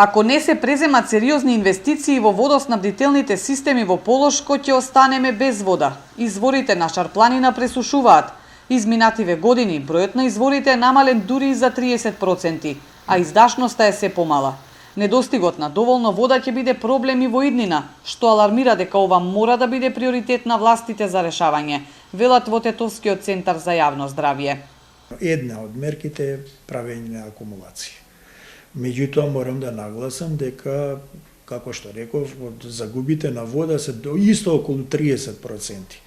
Ако не се преземат сериозни инвестиции во водоснабдителните системи во Полошко, ќе останеме без вода. Изворите на Шарпланина пресушуваат. Изминативе години бројот на изворите е намален дури и за 30%, а издашноста е се помала. Недостигот на доволно вода ќе биде проблем и во иднина, што алармира дека ова мора да биде приоритет на властите за решавање, велат во Тетовскиот центар за јавно здравје. Една од мерките е правење на акумулација. Меѓутоа морам да нагласам дека, како што реков, од загубите на вода се исто околу 30%.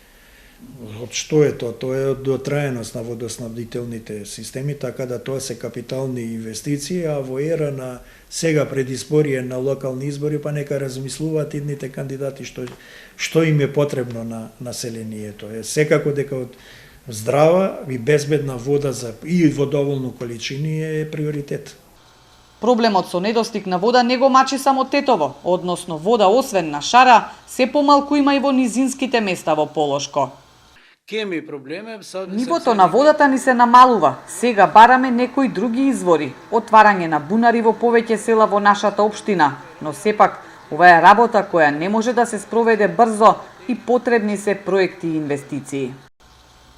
Од што е тоа? Тоа е од дотраеност на водоснабдителните системи, така да тоа се капитални инвестиции, а во ера на сега предизборие на локални избори, па нека размислуваат идните кандидати што им е потребно на населението. Секако дека од здрава и безбедна вода и во доволно количини е приоритет. Проблемот со недостиг на вода не го мачи само Тетово, односно вода освен на Шара, се помалку има и во низинските места во Полошко. Нивото на водата ни се намалува. Сега бараме некои други извори. Отварање на бунари во повеќе села во нашата општина. Но сепак, ова е работа која не може да се спроведе брзо и потребни се проекти и инвестиции.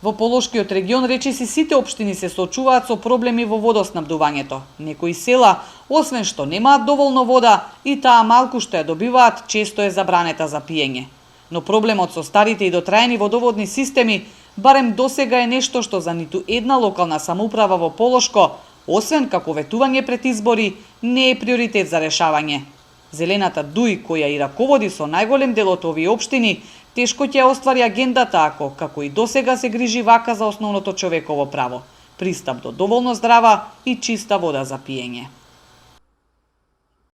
Во Полошкиот регион речиси сите општини се соочуваат со проблеми во водоснабдувањето. Некои села, освен што немаат доволно вода, и таа малку што ја добиваат, често е забранета за пиење. Но проблемот со старите и дотраени водоводни системи барем досега е нешто што за ниту една локална самоуправа во Полошко, освен како ветување пред избори, не е приоритет за решавање. Зелената Дуј, која и раководи со најголем дел од овие општини, тешко ќе оствари агендата ако, како и досега, се грижи вака за основното човеково право – пристап до доволно здрава и чиста вода за пиење.